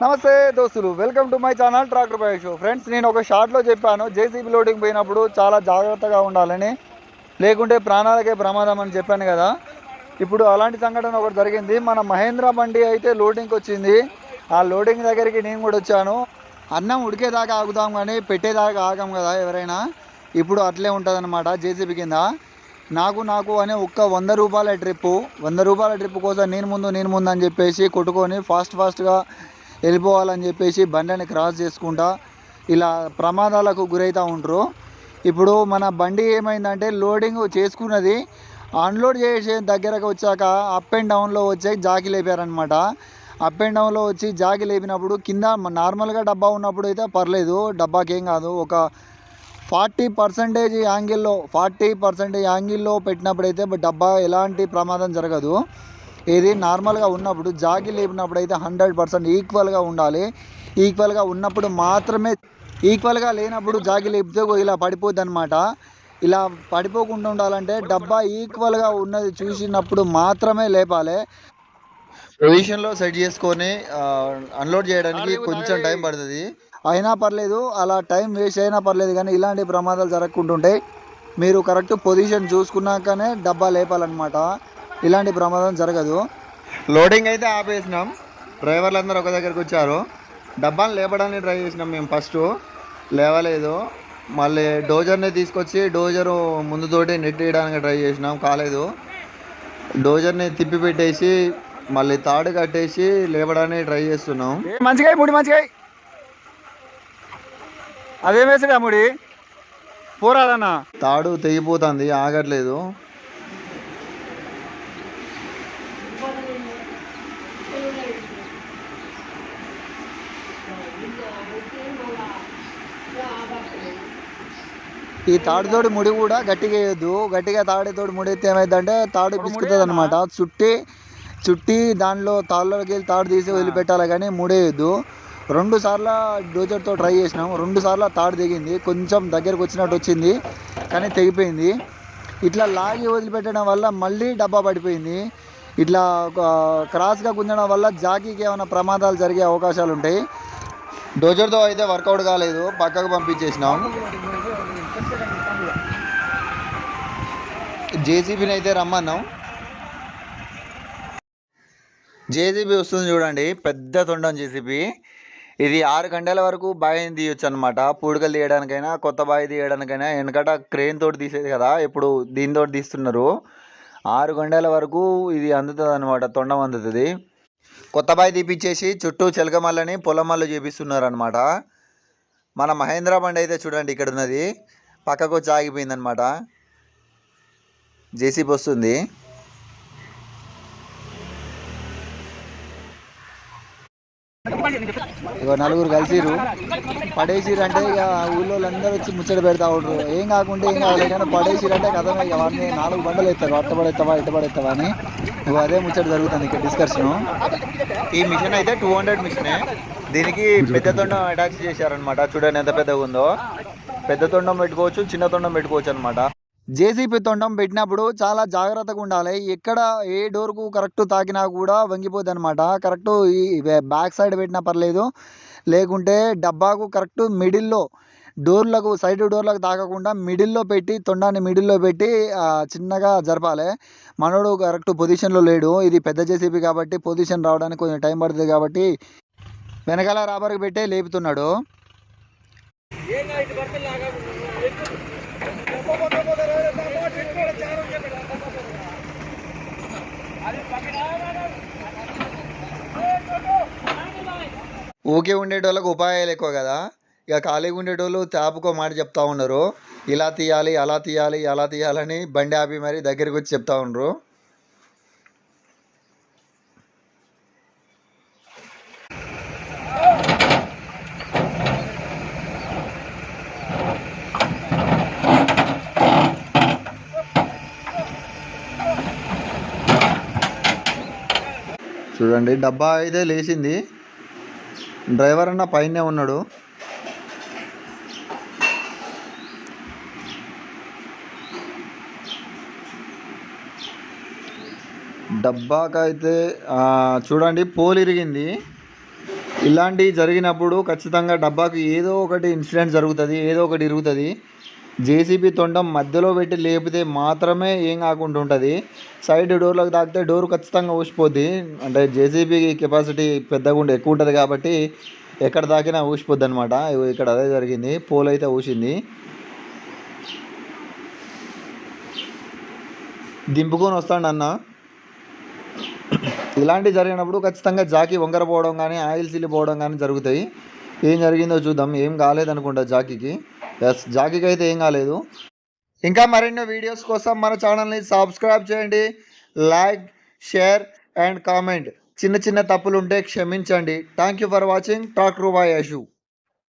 నమస్తే దోస్తులు, welcome to my channel tractor bike show. Friends, నేను ఒక షార్ట్లో చెప్పాను జేసీబీ లోడింగ్ పోయినప్పుడు చాలా జాగ్రత్తగా ఉండాలని, లేకుంటే ప్రాణాలకే ప్రమాదం అని చెప్పాను కదా. ఇప్పుడు అలాంటి సంఘటన ఒకటి జరిగింది. మన మహేంద్ర బండి అయితే లోడింగ్కి వచ్చింది. ఆ లోడింగ్ దగ్గరికి నేను కూడా వచ్చాను. అన్నం ఉడికేదాకా ఆగుతాం కానీ పెట్టేదాకా ఆగం కదా ఎవరైనా. ఇప్పుడు అట్లే ఉంటుంది అన్నమాట జేసీబీ కింద. నాకు అనే ఒక్క ₹100 ట్రిప్పు కోసం నేను ముందు అని చెప్పేసి కొట్టుకొని ఫాస్ట్గా వెళ్ళిపోవాలని చెప్పేసి బండిని క్రాస్ చేసుకుంటా ఇలా ప్రమాదాలకు గురవుతూ ఉంటారు. ఇప్పుడు మన బండి ఏమైందంటే లోడింగ్ చేసుకున్నది అన్లోడ్ చేసే దగ్గరకు వచ్చాక అప్ అండ్ డౌన్లో వచ్చి జాకి లేపారనమాట. అప్ అండ్ డౌన్లో వచ్చి జాకి లేపినప్పుడు కింద నార్మల్గా డబ్బా ఉన్నప్పుడు అయితే పర్లేదు, డబ్బాకి ఏం కాదు. ఒక 40% యాంగిల్లో పెట్టినప్పుడైతే డబ్బా ఎలాంటి ప్రమాదం జరగదు. ఇది నార్మల్గా ఉన్నప్పుడు జాకి లేపినప్పుడు అయితే 100% ఈక్వల్గా ఉండాలి. ఈక్వల్గా ఉన్నప్పుడు మాత్రమే, ఈక్వల్గా లేనప్పుడు జాకి లేపితే ఇలా పడిపోద్ది అనమాట. ఇలా పడిపోకుండా ఉండాలంటే డబ్బా ఈక్వల్గా ఉన్నది చూసినప్పుడు మాత్రమే లేపాలి. పొజిషన్లో సెట్ చేసుకొని అన్లోడ్ చేయడానికి కొంచెం టైం పడుతుంది. అయినా పర్లేదు, అలా టైం వేస్ట్ అయినా పర్లేదు, కానీ ఇలాంటి ప్రమాదాలు జరగకుంటుంటాయి. మీరు కరెక్ట్ పొజిషన్ చూసుకున్నాకనే డబ్బా లేపాలన్నమాట. ఇలాంటి ప్రమాదం జరగదు. లోడింగ్ అయితే ఆపేసినాం. డ్రైవర్లు అందరూ ఒక దగ్గరికి వచ్చారు. డబ్బాను లేపడానికి ట్రై చేసినాం మేము. ఫస్ట్ లేవలేదు. మళ్ళీ డోజర్ని తీసుకొచ్చి డోజరు ముందుతోటి నెట్ వేయడానికి ట్రై చేసినాం, కాలేదు. డోజర్ని తిప్పి పెట్టేసి మళ్ళీ తాడు కట్టేసి లేపడానికి ట్రై చేస్తున్నాం. మంచిగా అదేం వేసాడు ముడి పోరాదన్నా. తాడు తెగిపోతుంది, ఆగట్లేదు. ఈ తాడుతోటి ముడి కూడా గట్టిగా వేయద్దు. గట్టిగా తాడుతోటి ముడి ఎత్తే ఏమైందంటే తాడు పిసుకుతుంది అనమాట. చుట్టి దానిలో తాళ్ళలోకి వెళ్ళి తాడు తీసి వదిలిపెట్టాలి, కానీ ముడేయద్దు. 2 సార్లు డోజర్తో ట్రై చేసినాం. 2 సార్లు తాడు దిగింది, కొంచెం దగ్గరకు వచ్చినట్టు వచ్చింది, కానీ తెగిపోయింది. ఇట్లా లాగి వదిలిపెట్టడం వల్ల మళ్ళీ డబ్బా పడిపోయింది. ఇట్లా క్రాస్గా గుంజడం వల్ల జాకీకి ఏమైనా ప్రమాదాలు జరిగే అవకాశాలు ఉంటాయి. డోజర్తో అయితే వర్కౌట్ కాలేదు, పక్కకు పంపించేసినాం. జేసీబీని అయితే రమ్మన్నాం. జేసీబీ వస్తుంది చూడండి, పెద్ద తొండం జేసీబీ. ఇది 6 గంటల వరకు బావిని తీయొచ్చు అనమాట. పూడికలు తీయడానికైనా కొత్త బావి తీయడానికైనా. వెనకట క్రెయిన్ తోటి తీసేది కదా, ఇప్పుడు దీంతో తీస్తున్నారు. 6 గంటల వరకు ఇది అందుతుంది అనమాట, తొండం అందుతుంది. కొత్త బావి తీపిచ్చేసి చుట్టూ చిలకమల్లని పొలమల్లు చేపిస్తున్నారు అనమాట. మన మహేంద్ర బండి అయితే చూడండి ఇక్కడ ఉన్నది, పక్కకు వచ్చి ఆగిపోయిందనమాట. జేసీబీ వస్తుంది. ఇక నలుగురు కలిసిరు, పడేసిరు అంటే ఇక ఊళ్ళో అందరూ వచ్చి ముచ్చట పెడతా ఉంటారు. ఏం కాకుండా ఏం కావాలి, కానీ పడేసిరు అంటే కథ ఇక వాడిని 4 బండలు ఎత్తారు, అట్ట పడేస్తావా ఇట్ట పడేస్తావా అని. ఇక అదే ముచ్చట జరుగుతుంది ఇక్కడ డిస్కషను. ఈ మిషన్ అయితే 200 మిషనే. దీనికి పెద్ద తొండం అటాచ్ చేశారనమాట. చూడండి ఎంత పెద్దగా ఉందో. పెద్ద తొండం పెట్టుకోవచ్చు, చిన్న తొండం పెట్టుకోవచ్చు అనమాట. జేసీబీ తొండం పెట్టినప్పుడు చాలా జాగ్రత్తగా ఉండాలి. ఎక్కడ ఏ డోర్కు కరెక్ట్ తాకినా కూడా వంగిపోద్ది అనమాట. కరెక్ట్ ఈ బ్యాక్ సైడ్ పెట్టినా పర్లేదు, లేకుంటే డబ్బాకు కరెక్ట్ మిడిల్లో డోర్లకు, సైడ్ డోర్లకు తాకకుండా మిడిల్లో పెట్టి, తొండాన్ని మిడిల్లో పెట్టి చిన్నగా జరపాలి. మనోడు కరెక్ట్ పొజిషన్లో లేడు. ఇది పెద్ద జేసీబీ కాబట్టి పొజిషన్ రావడానికి కొంచెం టైం పడుతుంది, కాబట్టి వెనకాల రాబర్కి పెట్టే లేపుతున్నాడు. ఊకే ఉండేటోళ్ళకు ఉపాయాలు ఎక్కువ కదా. ఇక ఖాళీగా ఉండేటోళ్ళు తాపుకో మాట చెప్తా ఉన్నారు, ఇలా తీయాలి అలా తీయాలి అలా తీయాలని బండి ఆపి మరి దగ్గరికి వచ్చి చెప్తా ఉన్నారు. చూడండి డబ్బా అయితే లేచింది. డ్రైవర్ అన్న పైనే ఉన్నాడు. డబ్బాకైతే చూడండి పోల్ ఇరిగింది. ఇలాంటివి జరిగినప్పుడు ఖచ్చితంగా డబ్బాకి ఏదో ఒకటి ఇన్సిడెంట్ జరుగుతుంది, ఏదో ఒకటి ఇరుగుతుంది. జేసీబీ తొండం మధ్యలో పెట్టి లేపితే మాత్రమే ఏం కాకుండా ఉంటుంది. సైడ్ డోర్లకు తాకితే డోర్ ఖచ్చితంగా ఊసిపోద్ది. అంటే జేసీబీ కెపాసిటీ పెద్దగా ఎక్కువ ఉంటుంది కాబట్టి ఎక్కడ తాకినా ఊసిపోద్ది అనమాట. ఇక్కడ అదే జరిగింది, పోల్ అయితే ఊసింది. దింపుకొని వస్తాడు అన్న. ఇలాంటివి జరిగినప్పుడు ఖచ్చితంగా జాకీ వంకరపోవడం కానీ ఆయిల్ సిల్లిపోవడం కానీ జరుగుతాయి. ఏం జరిగిందో చూద్దాం. ఏం కాలేదనుకుంటా జాకీకి. ఎస్, జాకీకి అయితే ఏం కాలేదు. ఇంకా మరిన్ని వీడియోస్ కోసం మన ఛానల్ని సబ్స్క్రైబ్ చేయండి. Like, share and comment. చిన్న చిన్న తప్పులు ఉంటే క్షమించండి. Thank you for watching. Talk to bye Yashu.